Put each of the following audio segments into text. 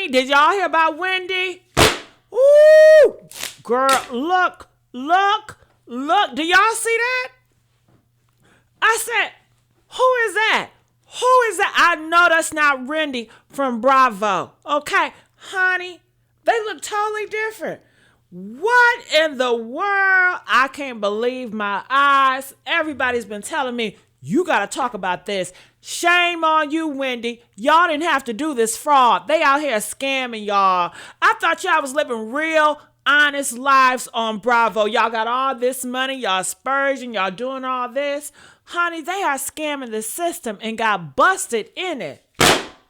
honey, did y'all hear about Wendy? Ooh, girl, look. Do y'all see that? I said, who is that? Who is that? I know that's not Wendy from Bravo. Okay, honey, they look totally different. What in the world? I can't believe my eyes. Everybody's been telling me, you got to talk about this. Shame on you, Wendy. Y'all didn't have to do this fraud. They out here scamming y'all. I thought y'all was living real, honest lives on Bravo. Y'all got all this money. Y'all spurging. Y'all doing all this. Honey, they are scamming the system and got busted in it.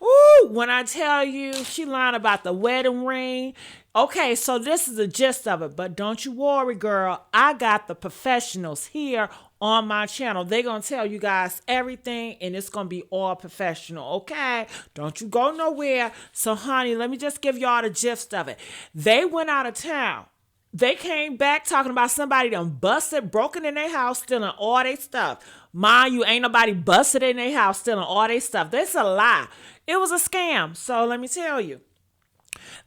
Ooh, when I tell you, she lied about the wedding ring. Okay, so this is the gist of it. But don't you worry, girl. I got the professionals here on my channel. They're going to tell you guys everything, and it's going to be all professional, okay? Don't you go nowhere. So, honey, let me just give y'all the gist of it. They went out of town. They came back talking about somebody done busted, broken in their house, stealing all their stuff. Mind you, ain't nobody busted in their house, stealing all their stuff. That's a lie. It was a scam. So let me tell you.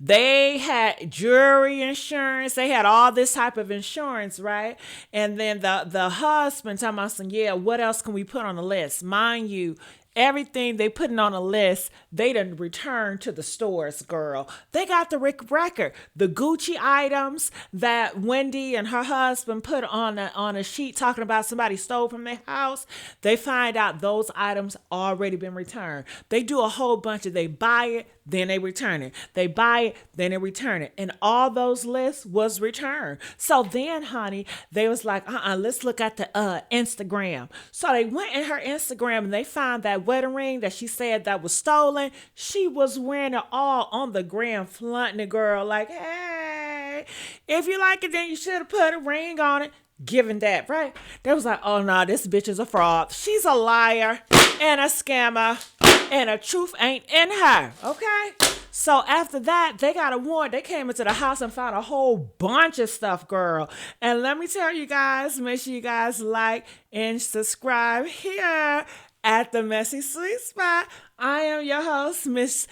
They had jewelry insurance. They had all this type of insurance, right? And then the husband talking about saying, yeah, what else can we put on the list? Mind you, everything they putting on a list, they done returned to the stores, girl. They got the record. The Gucci items that Wendy and her husband put on a sheet talking about somebody stole from their house, they find out those items already been returned. They do a whole bunch of, they buy it, then they return it. They buy it, then they return it. And all those lists was returned. So then, honey, they was like, let's look at the Instagram. So they went in her Instagram and they found that wedding ring that she said that was stolen. She was wearing it all on the gram, flaunting the girl like, hey, if you like it, then you should have put a ring on it. Given that, right? They was like, oh no, this bitch is a fraud. She's a liar and a scammer. And the truth ain't in her, okay? So after that, they got a warrant. They came into the house and found a whole bunch of stuff, girl. And let me tell you guys, make sure you guys like and subscribe here at the Messy Sweet Spot. I am your host, Miss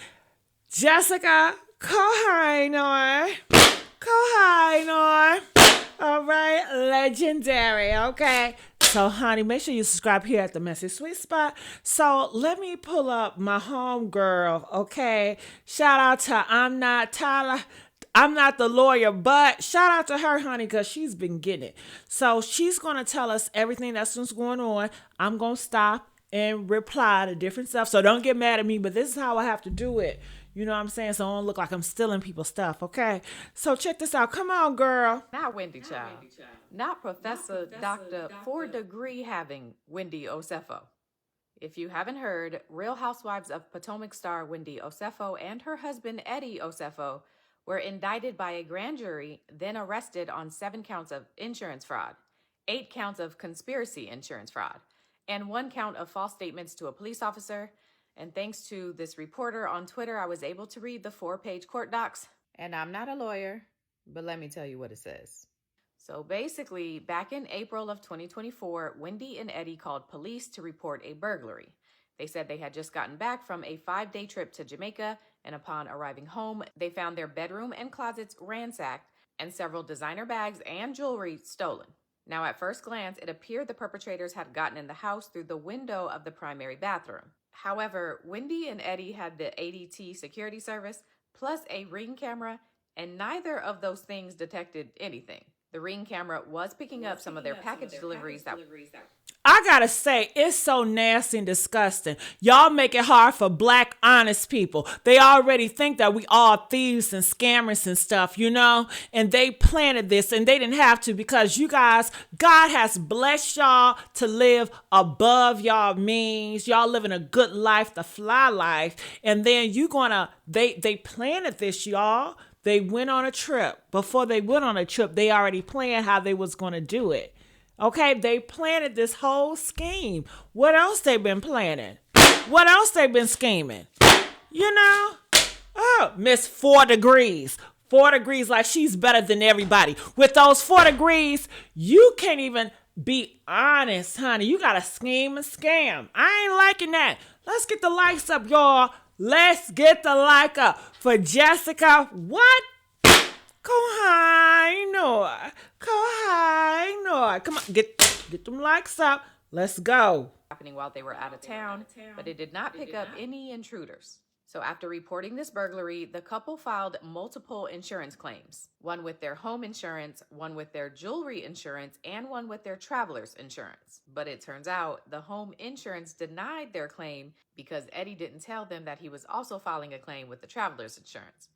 Jessica Kohinoor. All right, legendary, okay? So, honey, make sure you subscribe here at the Messy Sweet Spot. So, let me pull up my home girl, okay? Shout out to I'm Not the lawyer, but shout out to her, honey, because she's been getting it. So, she's going to tell us everything that's going on. I'm going to stop and reply to different stuff. So, don't get mad at me, but this is how I have to do it. You know what I'm saying? So I don't look like I'm stealing people's stuff, okay? So check this out. Come on, girl. Not Wendy Child. Not Professor Dr. 4-degree having Wendy Osefo. If you haven't heard, Real Housewives of Potomac star Wendy Osefo and her husband Eddie Osefo were indicted by a grand jury, then arrested on 7 counts of insurance fraud, 8 counts of conspiracy insurance fraud, and 1 count of false statements to a police officer. And thanks to this reporter on Twitter, I was able to read the 4-page court docs. And I'm not a lawyer, but let me tell you what it says. So basically, back in April of 2024, Wendy and Eddie called police to report a burglary. They said they had just gotten back from a 5-day trip to Jamaica, and upon arriving home, they found their bedroom and closets ransacked and several designer bags and jewelry stolen. Now, at first glance, it appeared the perpetrators had gotten in the house through the window of the primary bathroom. However, Wendy and Eddie had the ADT security service plus a Ring camera, and neither of those things detected anything. The Ring camera was picking up some of their package deliveries that I gotta say, it's so nasty and disgusting. Y'all make it hard for black, honest people. They already think that we all thieves and scammers and stuff, you know? And they planted this, and they didn't have to, because you guys, God has blessed y'all to live above y'all means. Y'all living a good life, the fly life. And then they planted this, y'all. They went on a trip. Before they went on a trip, they already planned how they was going to do it. Okay, they planted this whole scheme. What else they been planning? What else they been scheming? You know? Oh, Miss 4 degrees. 4 degrees like she's better than everybody. With those 4 degrees, you can't even be honest, honey. You got to scheme and scam. I ain't liking that. Let's get the likes up, y'all. Let's get the like up for Jessica. What? Kohinoor. Kohinoor. Come on, get them likes up. Let's go. Happening while they were out of town, but it did not pick up any intruders. So after reporting this burglary, the couple filed multiple insurance claims, one with their home insurance, one with their jewelry insurance, and one with their traveler's insurance. But it turns out the home insurance denied their claim because Eddie didn't tell them that he was also filing a claim with the traveler's insurance.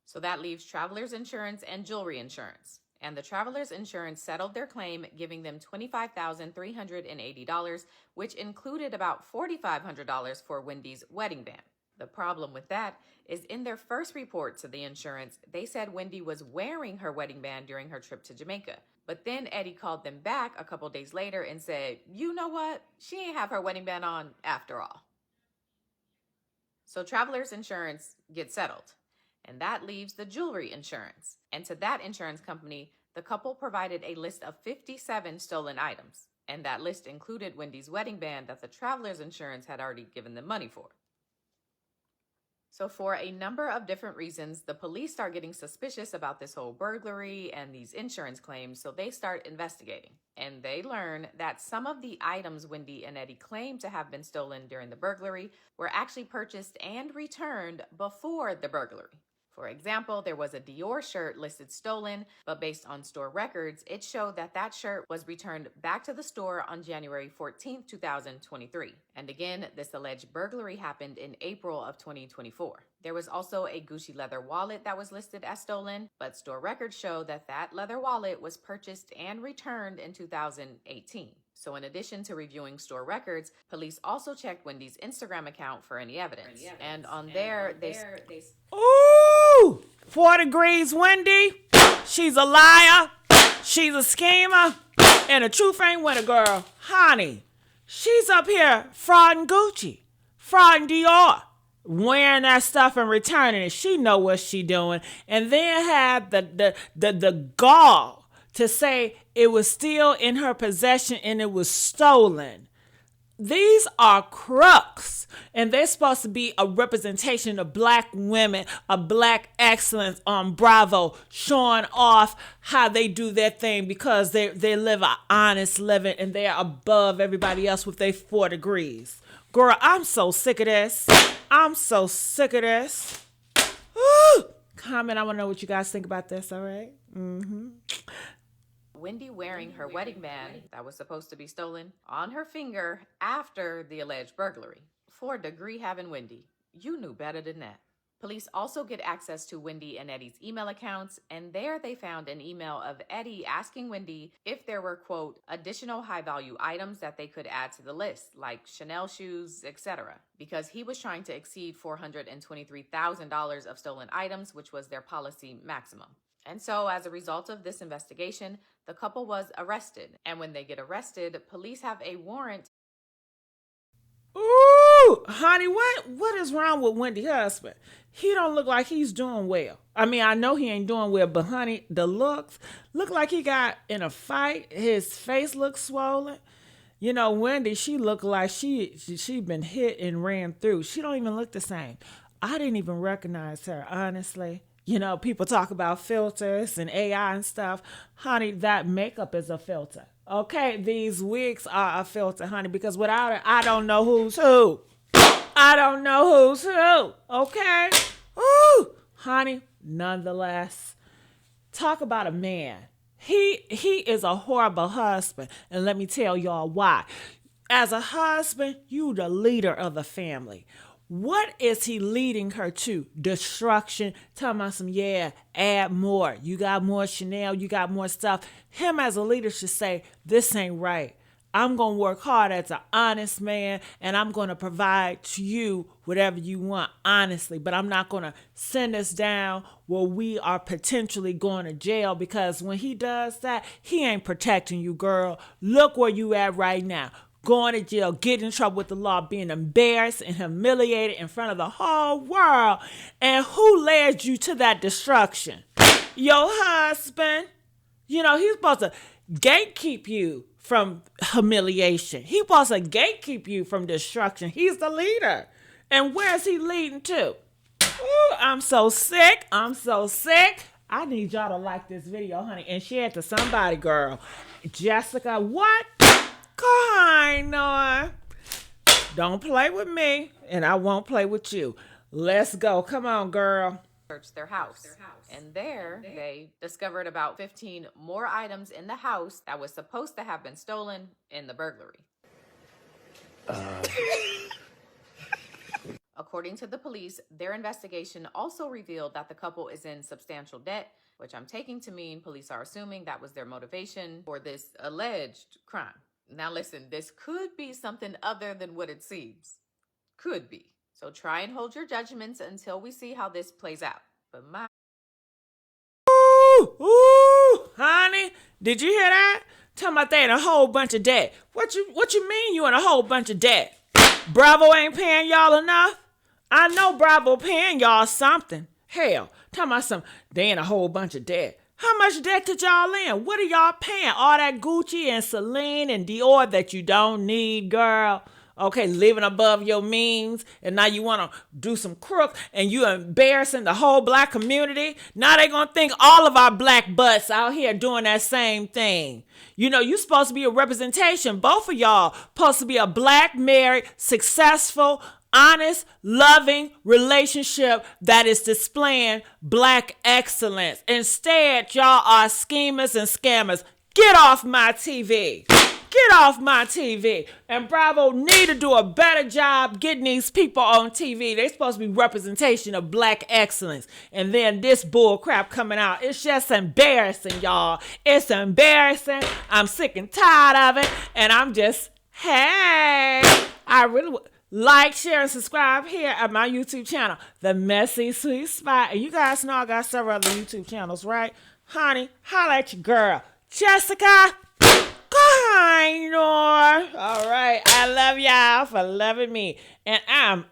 So that leaves traveler's insurance and jewelry insurance. And the traveler's insurance settled their claim, giving them $25,380, which included about $4,500 for Wendy's wedding band. The problem with that is in their first report to the insurance, they said Wendy was wearing her wedding band during her trip to Jamaica. But then Eddie called them back a couple days later and said, you know what? She ain't have her wedding band on after all. So traveler's insurance gets settled. And that leaves the jewelry insurance. And to that insurance company, the couple provided a list of 57 stolen items. And that list included Wendy's wedding band that the traveler's insurance had already given them money for. So for a number of different reasons, the police start getting suspicious about this whole burglary and these insurance claims, so they start investigating. And they learn that some of the items Wendy and Eddie claimed to have been stolen during the burglary were actually purchased and returned before the burglary. For example, there was a Dior shirt listed stolen, but based on store records, it showed that that shirt was returned back to the store on January 14, 2023. And again, this alleged burglary happened in April of 2024. There was also a Gucci leather wallet that was listed as stolen, but store records show that that leather wallet was purchased and returned in 2018. So in addition to reviewing store records, police also checked Wendy's Instagram account for any evidence. And on there, they... Ooh! 4 degrees, Wendy. She's a liar. She's a schemer. And the truth ain't with a girl. Honey, she's up here frauding Gucci, frauding Dior, wearing that stuff and returning it. She know what she doing. And then had the gall to say it was still in her possession and it was stolen. These are crooks, and they're supposed to be a representation of black women, of black excellence on Bravo, showing off how they do their thing because they live an honest living and they're above everybody else with their 4 degrees. Girl, I'm so sick of this. I'm so sick of this. Woo! Comment, I want to know what you guys think about this, all right? Wendy wearing her wedding band that was supposed to be stolen on her finger after the alleged burglary. 4 degree having Wendy. You knew better than that. Police also get access to Wendy and Eddie's email accounts, and there they found an email of Eddie asking Wendy if there were, quote, additional high-value items that they could add to the list, like Chanel shoes, etc., because he was trying to exceed $423,000 of stolen items, which was their policy maximum. And so as a result of this investigation, the couple was arrested. And when they get arrested, police have a warrant. Ooh, honey, what is wrong with Wendy's husband? He don't look like he's doing well. I mean, I know he ain't doing well, but honey, the looks look like he got in a fight. His face looks swollen. You know, Wendy, she looked like she been hit and ran through. She don't even look the same. I didn't even recognize her, honestly. You know, people talk about filters and AI and stuff. Honey, that makeup is a filter. Okay, these wigs are a filter, honey, because without it, I don't know who's who. I don't know who's who. Okay? Ooh, honey, nonetheless, talk about a man. He is a horrible husband, and let me tell y'all why. As a husband, you the leader of the family. What is he leading her to? Destruction. Talking about some, yeah, add more. You got more Chanel. You got more stuff. Him as a leader should say, this ain't right. I'm going to work hard as an honest man, and I'm going to provide to you whatever you want, honestly. But I'm not going to send us down where we are potentially going to jail, because when he does that, he ain't protecting you, girl. Look where you at right now. Going to jail, getting in trouble with the law, being embarrassed and humiliated in front of the whole world. And who led you to that destruction? Your husband. You know, he's supposed to gatekeep you from humiliation. He's supposed to gatekeep you from destruction. He's the leader. And where's he leading to? Ooh, I'm so sick. I'm so sick. I need y'all to like this video, honey, and share it to somebody, girl. Jessica, what? Kohinoor. Don't play with me, and I won't play with you. Let's go. Come on, girl. Searched their house. And there, they discovered about 15 more items in the house that was supposed to have been stolen in the burglary. According to the police, their investigation also revealed that the couple is in substantial debt, which I'm taking to mean police are assuming that was their motivation for this alleged crime. Now listen, this could be something other than what it seems. Could be. So try and hold your judgments until we see how this plays out. But my... Ooh, honey, did you hear that? Talking about they in a whole bunch of debt. What you mean you in a whole bunch of debt? Bravo ain't paying y'all enough? I know Bravo paying y'all something. Hell, talking about some, they in a whole bunch of debt. How much debt could y'all in? What are y'all paying? All that Gucci and Celine and Dior that you don't need, girl. Okay, living above your means, and now you want to do some crook, and you embarrassing the whole black community. Now they going to think all of our black butts out here doing that same thing. You know, you supposed to be a representation. Both of y'all supposed to be a black, married, successful, honest, loving relationship that is displaying black excellence. Instead, y'all are schemers and scammers. Get off my TV. Get off my TV. And Bravo need to do a better job getting these people on TV. They're supposed to be representation of black excellence. And then this bull crap coming out. It's just embarrassing, y'all. It's embarrassing. I'm sick and tired of it. And I'm just, hey, I really like, share, and subscribe here at my YouTube channel, The Messy Sweet Spot. And you guys know I got several other YouTube channels, right? Honey, holla at your girl, Jessica. Kohinoor. All right. I love y'all for loving me. And I'm